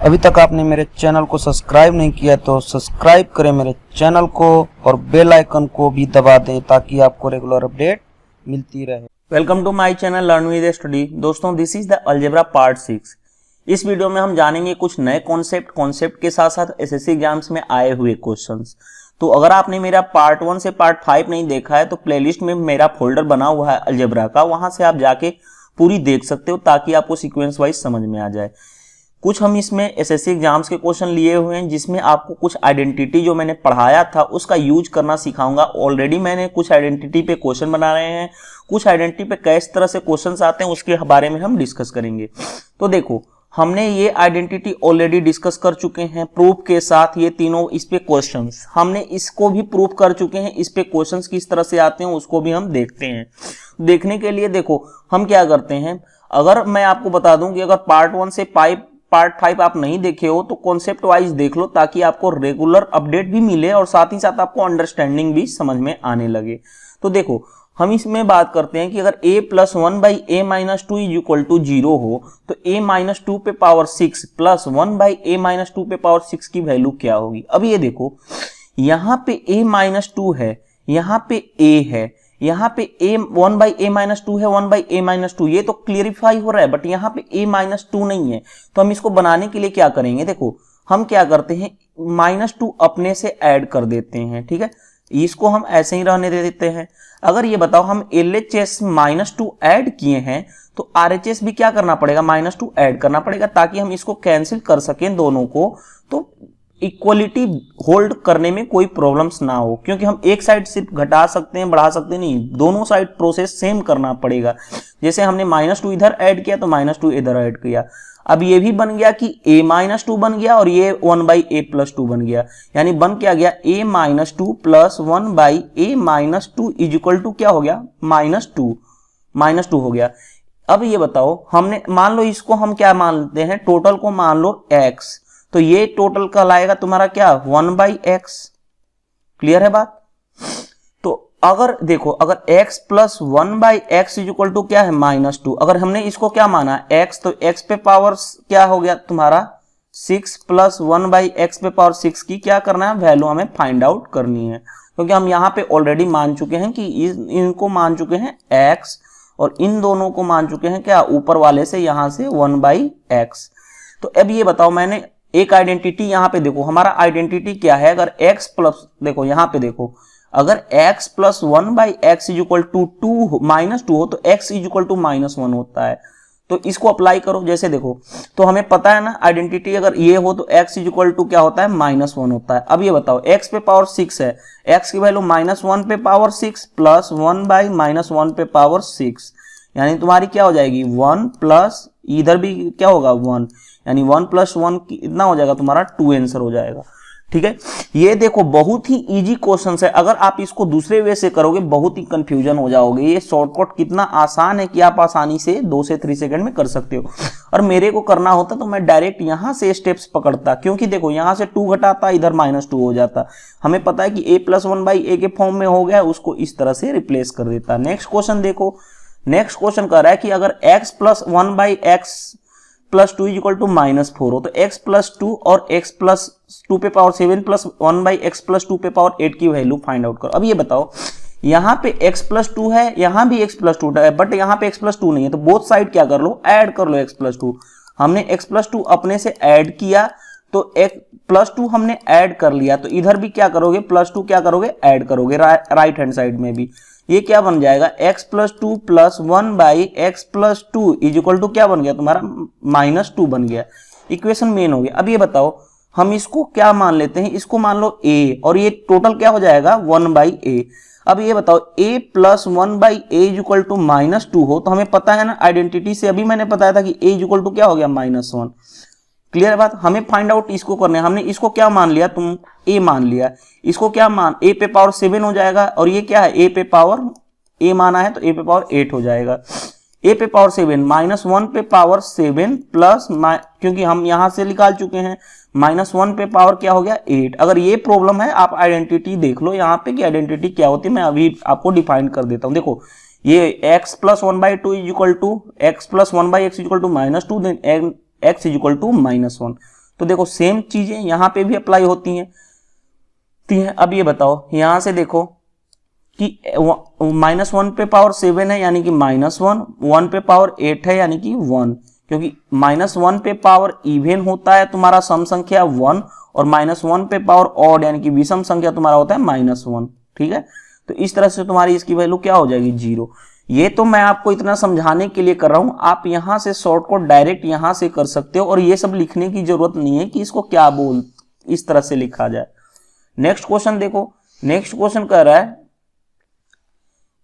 अभी तक आपने मेरे चैनल को सब्सक्राइब नहीं किया तो सब्सक्राइब करें मेरे चैनल को और बेल आइकन को भी दबा दें ताकि आपको रेगुलर अपडेट मिलती रहे। Welcome to my channel learn with study. दोस्तों, this is the algebra part 6। इस वीडियो में हम जानेंगे कुछ नए कॉन्सेप्ट के साथ साथ एसएससी एग्जाम्स में आए हुए क्वेश्चंस। तो अगर आपने मेरा पार्ट 1 से पार्ट 5 नहीं देखा है तो प्लेलिस्ट में मेरा फोल्डर बना हुआ है अलजेब्रा का, वहां से आप जाके पूरी देख सकते हो ताकि आपको सीक्वेंस वाइज समझ में आ जाए। कुछ हम इसमें एसएससी एग्जाम्स के क्वेश्चन लिए हुए हैं जिसमें आपको कुछ आइडेंटिटी जो मैंने पढ़ाया था उसका यूज करना सिखाऊंगा। ऑलरेडी मैंने कुछ आइडेंटिटी पे क्वेश्चन बना रहे हैं, कुछ आइडेंटिटी पे किस तरह से क्वेश्चंस आते हैं उसके बारे में हम डिस्कस करेंगे। तो देखो, हमने ये आइडेंटिटी ऑलरेडी डिस्कस कर चुके हैं प्रूफ के साथ। ये तीनों इस पे क्वेश्चंस हमने इसको भी प्रूफ कर चुके हैं। इस पे क्वेश्चंस किस तरह से आते हैं उसको भी हम देखते हैं। देखने के लिए देखो हम क्या करते हैं, अगर मैं आपको बता दूं कि अगर पार्ट 1 से पार्ट 5 आप नहीं देखे हो तो कॉन्सेप्ट वाइज देख लो ताकि आपको रेगुलर अपडेट भी मिले और साथ ही साथ आपको अंडरस्टैंडिंग भी समझ में आने लगे। तो देखो, हम इसमें बात करते हैं कि अगर a plus 1 by a minus 2 is equal to 0 हो तो a माइनस 2 पे power 6 plus 1 by a minus 2 पे पावर 6 की वैल्यू क्या होगी। अब ये देखो, यहाँ पे a माइनस 2 है, यहाँ पे a है, यहाँ पे a 1 बाई a माइनस 2 है, 1 बाई a माइनस 2, ये तो क्लियरिफाई हो रहा है। बट यहाँ पे a माइनस 2 नहीं है तो हम इसको बनाने के लिए क्या करेंगे, देखो हम क्या करते हैं माइनस 2 अपने से ऐड कर देते हैं। ठीक है, इसको हम ऐसे ही रहने दे देते हैं। अगर ये बताओ हम LHS माइनस 2 ऐड किए हैं तो RHS भी क्या करना पड़ेगा, माइनस 2 ऐड करना पड़ेगा ताकि हम इसको कैंसिल कर सकें दोनों को, तो इक्वलिटी होल्ड करने में कोई प्रॉब्लम्स ना हो। क्योंकि हम एक साइड सिर्फ घटा सकते हैं, बढ़ा सकते नहीं, दोनों साइड प्रोसेस सेम करना पड़ेगा। जैसे हमने माइनस 2 इधर ऐड किया तो माइनस 2 इधर ऐड किया। अब ये भी बन गया कि a माइनस 2 बन गया और ये 1 बाई a प्लस 2 बन गया, यानी बन क्या गया a minus 2 plus 1 by a minus 2 is equal to क्या हो गया, माइनस 2 हो गया। अब ये बताओ, हमने मान लो इसको हम क्या मानते हैं, टोटल को मान लो x, तो ये टोटल कहलाएगा तुम्हारा क्या, 1 बाई x। क्लियर है बात। तो अगर देखो, अगर x plus 1 by x is equal to क्या है, माइनस 2, अगर हमने इसको क्या माना x, तो x पे पावर क्या हो गया तुम्हारा 6 प्लस 1 बाई एक्स पे पावर 6 की क्या करना है, वैल्यू हमें फाइंड आउट करनी है। क्योंकि हम यहाँ पे ऑलरेडी मान चुके हैं कि इनको मान चुके हैं x और इन दोनों को मान चुके हैं क्या, ऊपर वाले से यहां से 1 बाई एक्स। तो अब ये बताओ, मैंने एक आइडेंटिटी यहाँ पे देखो, हमारा आइडेंटिटी क्या है, अगर x प्लस, देखो यहाँ पे देखो, अगर x plus 1 by x is equal to 2 minus 2 हो तो x is equal to minus 1 होता है। तो इसको अप्लाई करो। जैसे देखो, तो हमें पता है ना आइडेंटिटी अगर ये हो तो x इज इक्वल टू क्या होता है, माइनस 1 होता है। अब ये बताओ, x पे पावर 6 है, x की वैल्यू माइनस 1 पे पावर 6 प्लस 1 बाई माइनस 1 पे पावर 6, यानी तुम्हारी क्या हो जाएगी 1 प्लस, इधर भी क्या होगा 1, यानी 1 प्लस 1 कितना हो जाएगा तुम्हारा 2 आंसर हो जाएगा। ठीक है, ये देखो बहुत ही इजी क्वेश्चन है। अगर आप इसको दूसरे वे से करोगे बहुत ही कंफ्यूजन हो जाओगे। ये शॉर्टकट कितना आसान है कि आप आसानी से 2 से 3 सेकंड में कर सकते हो। और मेरे को करना होता तो मैं डायरेक्ट यहां से स्टेप्स पकड़ता, क्योंकि देखो यहां से 2 घटाता, इधर माइनस 2 हो जाता। हमें पता है कि a प्लस 1 बाई ए के फॉर्म में हो गया, उसको इस तरह से रिप्लेस कर देता। नेक्स्ट क्वेश्चन देखो, नेक्स्ट क्वेश्चन कह रहा है कि अगर x plus 1 by x plus 2 is equal to minus 4 हो तो x प्लस 2 और x प्लस 2 पे power 7 plus 1 by x plus 2 पे पावर 8 की वैल्यू फाइंड आउट करो। अब ये बताओ, यहाँ पे x प्लस 2 है, यहाँ भी x प्लस 2 है, बट यहाँ पे x प्लस 2 नहीं है, तो बोथ साइड क्या कर लो, ऐड कर लो x प्लस 2। हमने x प्लस 2 अपने से ऐड किया तो x प्लस 2 हमने ऐड कर लिया, तो इधर भी क्या करोगे, प्लस 2 क्या करोगे, ऐड करोगे राइट हैंड साइड में भी। ये क्या बन जाएगा, x plus 2 plus 1 by x plus 2 is equal to क्या बन गया तुम्हारा, माइनस 2 बन गया। इक्वेशन मेन हो गया। अब ये बताओ, हम इसको क्या मान लेते हैं, इसको मान लो a, और ये टोटल क्या हो जाएगा 1 बाई a। अब ये बताओ, a plus 1 by a is equal to minus 2 हो तो हमें पता है ना आइडेंटिटी से, अभी मैंने बताया था कि a इज इक्वल टू क्या हो गया, माइनस 1। क्लियर बात। हमें फाइंड आउट इसको करना है। हमने इसको क्या मान लिया, तुम a मान लिया, इसको क्या मान, a पे पावर 7 हो जाएगा, और ये क्या है a पे पावर, a माना है तो a पे पावर 8 हो जाएगा। a पे पावर 7 माइनस 1 पे पावर 7 प्लस, क्योंकि हम यहां से निकाल चुके हैं, माइनस 1 पे पावर क्या हो गया 8। अगर ये प्रॉब्लम है आप आइडेंटिटी देख लो यहाँ पे कि आइडेंटिटी क्या होती है, मैं अभी आपको डिफाइन कर देता हूँ। देखो ये x plus 1 by 2 is equal to X plus 1 by x is equal to minus 2, then x is equal to minus 1। तो देखो सेम चीजें यहाँ पे भी अप्लाई होती हैं। अब ये बताओ यहां से देखो कि -1 पे पावर 7 है यानी कि -1, 1 पे पावर 8 है यानी कि 1, क्योंकि -1 पे पावर इवन होता है तुम्हारा सम संख्या 1, और -1 पे पावर ऑड यानी कि विषम संख्या तुम्हारा होता है -1। ठीक है, तो इस तरह से तुम्हारी इसकी वैल्यू क्या हो जाएगी, 0। ये तो मैं आपको इतना समझाने के लिए कर रहा हूं, आप यहां से शॉर्टकट डायरेक्ट यहां से कर सकते हो, और ये सब लिखने की जरूरत नहीं है कि इसको क्या इस तरह से लिखा जाए। नेक्स्ट क्वेश्चन देखो, नेक्स्ट क्वेश्चन कह रहा है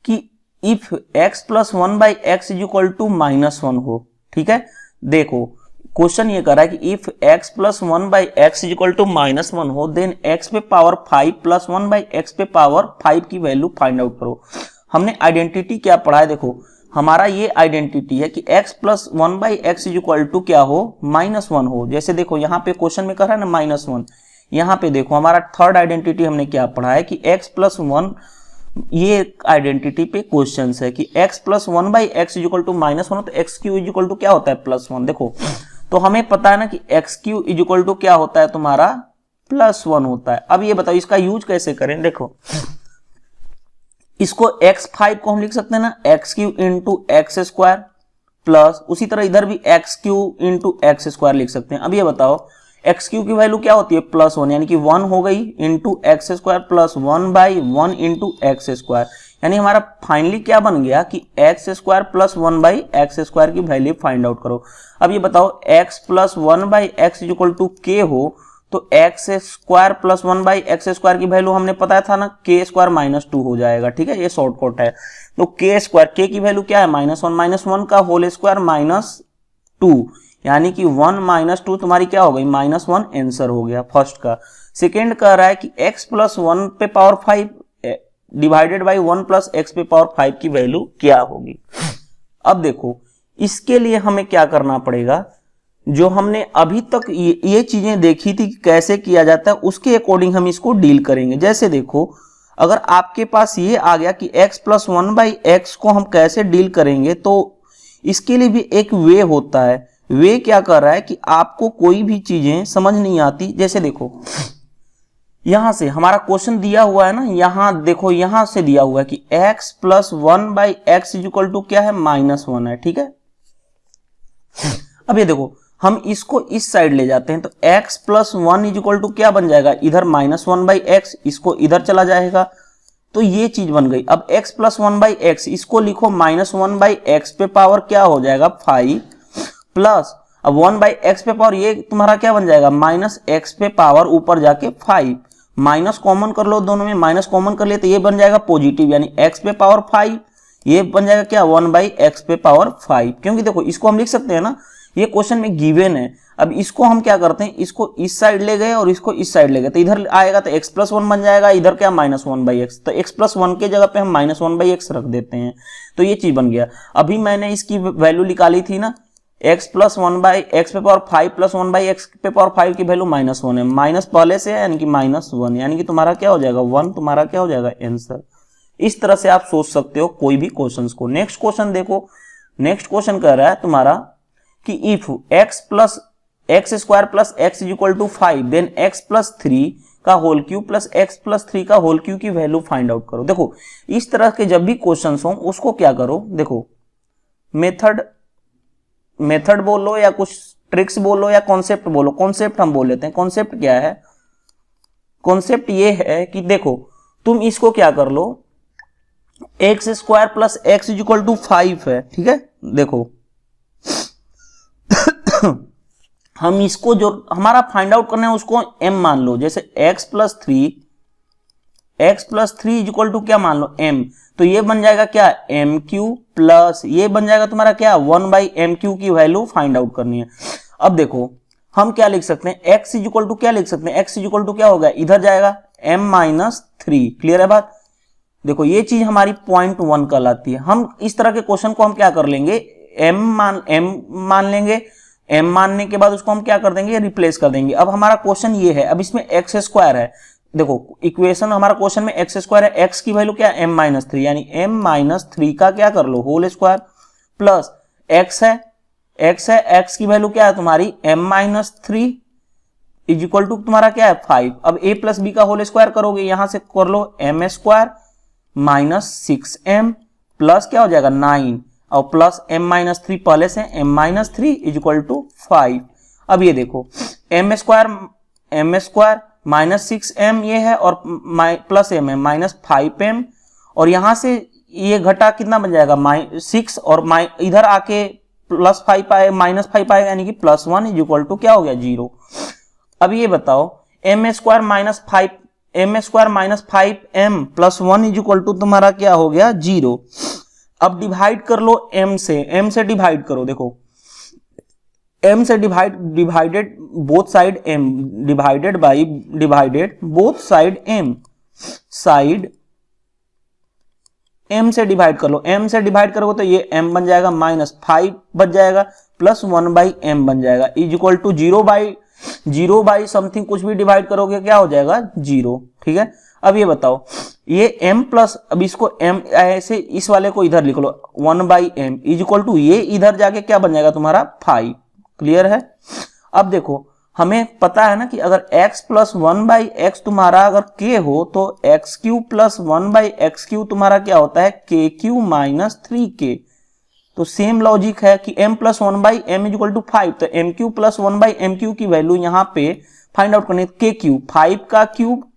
कि इफ x + 1/x = -1 हो। ठीक है, देखो क्वेश्चन ये कर रहा है कि इफ x + 1/x = -1 हो, देन x पे पावर 5 + 1/x पे पावर 5 की वैल्यू फाइंड आउट करो। हमने आइडेंटिटी क्या पढ़ा है, देखो हमारा ये आइडेंटिटी है कि x + 1/x = क्या हो, -1 हो। जैसे देखो यहाँ पे क्वेश्चन में कह रहा है ना -1, यहाँ पे देखो हमारा थर्ड आइडेंटिटी हमने क्या पढ़ा है कि x + 1, ये आइडेंटिटी पे क्वेश्चन है कि x + 1/x = -1 हो, तो x³ क्या होता है, +1। देखो तो हमें पता है ना कि x³ क्या होता है तुम्हारा, +1 होता है। अब ये बताओ इसका यूज कैसे करें, देखो इसको x5 को हम लिख सकते हैं ना x³ × x² प्लस, उसी तरह इधर भी x³ × x² लिख सकते हैं। अब ये बताओ x³ की वैल्यू क्या होती है, +1 यानी कि 1 हो गई, इंटू x² + 1/1 × x², यानी हमारा फाइनली क्या बन गया कि x² + 1/x² की वैल्यू फाइंड आउट करो। अब ये बताओ x + 1/x = k हो, तो x² + 1/x² की वैल्यू हमने पता था ना k² - 2 हो जाएगा। ठीक है, ये शॉर्टकट है। तो k² की वैल्यू क्या है, -1 -1 का होल स्क्वायर -2, यानी कि 1 - 2 तुम्हारी क्या हो गई, -1 आंसर हो गया फर्स्ट का। सेकेंड कह रहा है कि x + 1 पे पावर 5 डिवाइडेड बाई 1 + x पे पावर 5 की वैल्यू क्या होगी। अब देखो इसके लिए हमें क्या करना पड़ेगा, जो हमने अभी तक ये चीजें देखी थी कि कैसे किया जाता है, उसके अकॉर्डिंग हम इसको डील करेंगे। जैसे देखो अगर आपके पास ये आ गया कि x + 1/x को हम कैसे डील करेंगे, तो इसके लिए भी एक वे होता है। वे क्या कर रहा है कि आपको कोई भी चीजें समझ नहीं आती, जैसे देखो यहां से हमारा क्वेश्चन दिया हुआ है ना, यहां देखो यहां से दिया हुआ है कि x + 1/x = क्या है, -1 है। ठीक है, अब ये देखो हम इसको इस साइड ले जाते हैं, तो x + 1 = क्या बन जाएगा, इधर -1/x, इसको इधर चला जाएगा, तो ये चीज बन गई। अब x + 1/x इसको लिखो -1/x पे पावर क्या हो जाएगा, 5 प्लस, अब 1/x पे पावर ये तुम्हारा क्या बन जाएगा, -x पे पावर ऊपर जाके 5, माइनस कॉमन कर लो, दोनों में माइनस कॉमन कर लिए तो ये बन जाएगा पॉजिटिव, यानी x पे पावर 5, ये बन जाएगा क्या, 1/x पे पावर 5। क्योंकि देखो इसको हम लिख सकते हैं ना, ये क्वेश्चन में गिवन है। अब इसको हम क्या करते हैं, इसको इस साइड ले गए और इसको इस साइड ले गए, तो इधर आएगा तो x + 1 बन जाएगा, इधर क्या -1/x, तो x + 1 के जगह पे हम -1/x रख देते हैं, तो ये चीज बन गया। अभी मैंने इसकी वैल्यू निकाली थी ना, x + 1/x पे पावर 5 + 1/x पे पावर 5 की वैल्यू -1 है, माइनस पहले से है यानी कि -1, यानी कि तुम्हारा क्या हो जाएगा, 1 तुम्हारा क्या हो जाएगा आंसर। इस तरह से आप सोच सकते हो कोई भी क्वेश्चंस को। नेक्स्ट क्वेश्चन देखो, नेक्स्ट क्वेश्चन कह रहा है तुम्हारा कि if x + x² + x = 5, then x + 3 का होल क्यूब प्लस x + 3 का होल क्यूब की वैल्यू फाइंड आउट करो। देखो इस तरह के जब भी क्वेश्चंस हो उसको क्या करो, देखो मेथड बोलो या कुछ ट्रिक्स बोलो या कॉन्सेप्ट बोलो, कॉन्सेप्ट हम बोल लेते हैं। कॉन्सेप्ट क्या है, कॉन्सेप्ट ये है कि देखो तुम इसको क्या कर लो, x² + x = 5 है, ठीक है। देखो हम इसको जो हमारा फाइंड आउट करना है उसको m मान लो, जैसे x + 3 = क्या मान लो, m, तो ये बन जाएगा क्या, mq प्लस ये बन जाएगा तुम्हारा क्या, 1/mq की वैल्यू फाइंड आउट करनी है। अब देखो हम क्या लिख सकते हैं, x = क्या लिख सकते हैं, x = क्या होगा, इधर जाएगा m-3, क्लियर है बात। देखो ये चीज हमारी पॉइंट 1 कहलाती है। हम इस तरह के क्वेश्चन को हम क्या कर लेंगे, m मान लेंगे, m मानने के बाद उसको हम क्या कर देंगे, रिप्लेस कर देंगे। अब हमारा क्वेश्चन ये है, अब इसमें x² है, देखो इक्वेशन हमारा क्वेश्चन में x² है, x की वैल्यू क्या है, m-3, यानी m-3 का क्या कर लो, होल स्क्वायर, प्लस x है, x की वैल्यू क्या है तुम्हारी m-3, इज इक्वल टू तुम्हारा क्या है 5। अब a प्लस बी का होल स्क्वायर करोगे, यहां से कर लो m square minus 6m plus क्या हो जाएगा 9 और प्लस m माइनस 3 पहले से m minus 3 is equal to 5। अब ये देखो m स्क्वायर माइनस 6m ये है और प्लस m है माइनस 5m, और यहां से ये घटा कितना बन जाएगा 6 और इधर आके प्लस 5 आए माइनस 5 आएगा, यानी कि प्लस 1 इज इक्वल टू क्या हो गया 0। अब ये बताओ m square minus 5m plus 1 is equal to तुम्हारा क्या हो गया 0। अब डिवाइड कर लो m से डिवाइड करो, देखो m से divided both side m divided by divided both side m से डिवाइड कर लो, m से डिवाइड करोगे तो ये m बन जाएगा माइनस 5 बच जाएगा प्लस 1 बाई m बन जाएगा is equal to 0 by something कुछ भी डिवाइड करोगे क्या हो जाएगा 0। ठीक है, अब ये बताओ ये m प्लस, अब इसको m ऐसे इस वाले को इधर लिख लो 1 by m is equal to ये इधर जाके क्या बन जाएगा तुम्हारा 5। क्लियर है। अब देखो हमें पता है ना कि अगर x प्लस 1 बाई एक्स तुम्हारा अगर k हो तो x Q plus 1 by x Q तुम्हारा क्या होता है k क्यू माइनस 3k। तो सेम लॉजिक है कि m plus 1 by M is equal to 5, तो m Q plus 1 by M Q की वैल्यू यहाँ पे फाइंड आउट करनी है, k क्यू 5 का क्यूब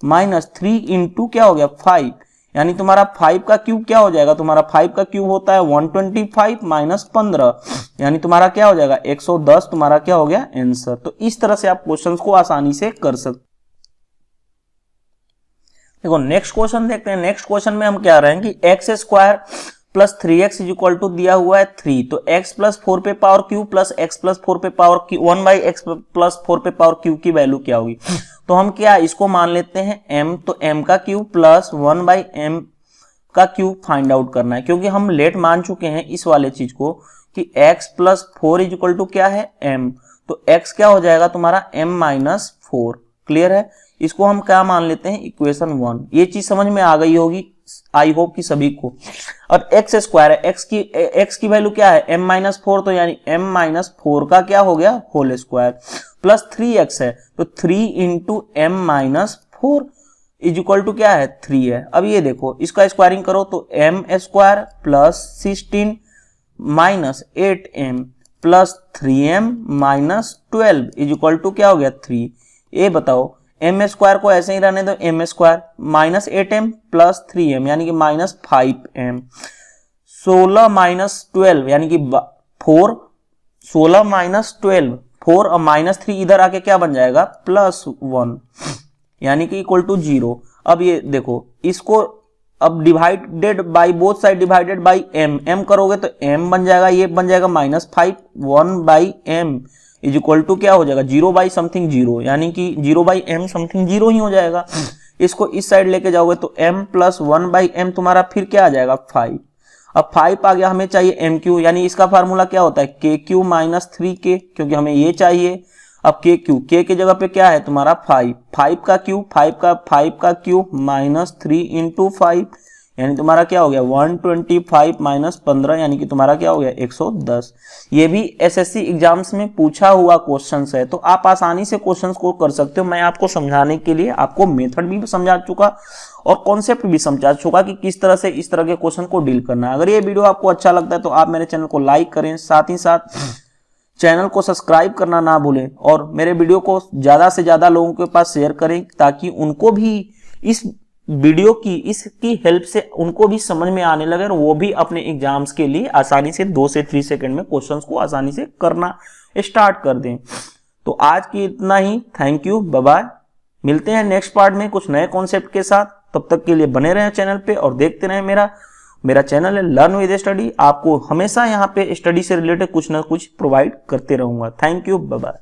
माइनस 3 इंटू क्या हो गया 5, यानी तुम्हारा 5 का क्यूब क्या हो जाएगा, तुम्हारा 5 का क्यूब होता है 125 माइनस 15, यानी तुम्हारा क्या हो जाएगा 110 तुम्हारा क्या हो गया आंसर। तो इस तरह से आप क्वेश्चंस को आसानी से कर सकते। देखो नेक्स्ट क्वेश्चन देखते हैं। नेक्स्ट क्वेश्चन में हम क्या रहे हैं कि X square plus 3x is equal to दिया हुआ है 3, तो x प्लस 4 पे power Q plus x plus 4 पे power Q 1 by x plus 4 पे पावर क्यू की वैल्यू क्या होगी। तो हम क्या इसको मान लेते हैं m, तो m का क्यूब प्लस 1 बाई m का क्यूब फाइंड आउट करना है, क्योंकि हम लेट मान चुके हैं इस वाले चीज को कि x plus 4 is equal to क्या है m, तो x क्या हो जाएगा तुम्हारा m माइनस 4। क्लियर है, इसको हम क्या मान लेते हैं इक्वेशन 1। ये चीज समझ में आ गई होगी आई होप कि सभी को। और एक्स स्क्वायर है, एक्स की वैल्यू क्या है m माइनस 4, तो यानी m माइनस 4 का क्या हो गया होल स्क्वायर प्लस 3x है, तो 3 into m minus 4 is equal to क्या है 3 है। अब ये देखो इसका स्क्वायरिंग करो तो m square plus 16 minus 8m plus 3m minus 12 is equal to क्या हो गया 3। ये बताओ m स्क्वायर को ऐसे ही रहने दो, m square minus 8m plus 3m यानी कि माइनस 5m, 16 माइनस 12 यानी कि 4, 16 माइनस 12 4 और माइनस 3 इधर आके क्या बन जाएगा प्लस 1 यानी कि इक्वल टू 0। अब ये देखो इसको अब divided by both side divided by m करोगे तो m बन जाएगा, ये बन जाएगा minus 5 1 by m is equal to क्या हो जाएगा 0 बाई समथिंग 0, यानी कि 0 बाई m समथिंग 0 ही हो जाएगा। इसको इस साइड लेके जाओगे तो m प्लस 1 बाई m तुम्हारा फिर क्या आ जाएगा 5। अब 5 आ गया, हमें चाहिए एम क्यू, यानी इसका फार्मूला क्या होता है k क्यू माइनस 3k, क्योंकि हमें ये चाहिए। अब k क्यू, k की जगह पे क्या है तुम्हारा 5 का क्यूब 5 का क्यूब माइनस 3 इंटू 5 यानी तुम्हारा क्या हो गया 125 माइनस 15 यानी कि तुम्हारा क्या हो गया 110। ये भी एसएससी एग्जाम्स में पूछा हुआ क्वेश्चंस है, तो आप आसानी से क्वेश्चंस को कर सकते हो। मैं आपको समझाने के लिए आपको मेथड भी समझा चुका और कॉन्सेप्ट भी समझा चुका कि किस तरह से इस तरह के क्वेश्चन को डील करना है। अगर ये वीडियो आपको अच्छा लगता है तो आप मेरे चैनल को लाइक करें, साथ ही साथ चैनल को सब्सक्राइब करना ना भूलें और मेरे वीडियो को ज्यादा से ज्यादा लोगों के पास शेयर करें ताकि उनको भी इस वीडियो की इसकी हेल्प से उनको भी समझ में आने लगे और वो भी अपने एग्जाम्स के लिए आसानी से 2 से 3 सेकंड में क्वेश्चंस को आसानी से करना स्टार्ट कर दें। तो आज की इतना ही, थैंक यू, बाय बाय। मिलते हैं नेक्स्ट पार्ट में कुछ नए कॉन्सेप्ट के साथ, तब तक के लिए बने रहें चैनल पे और देखते रहें मेरा चैनल है लर्न विद स्टडी। आपको हमेशा यहाँ पे स्टडी से रिलेटेड कुछ ना कुछ प्रोवाइड करते रहूंगा। Thank you, bye bye.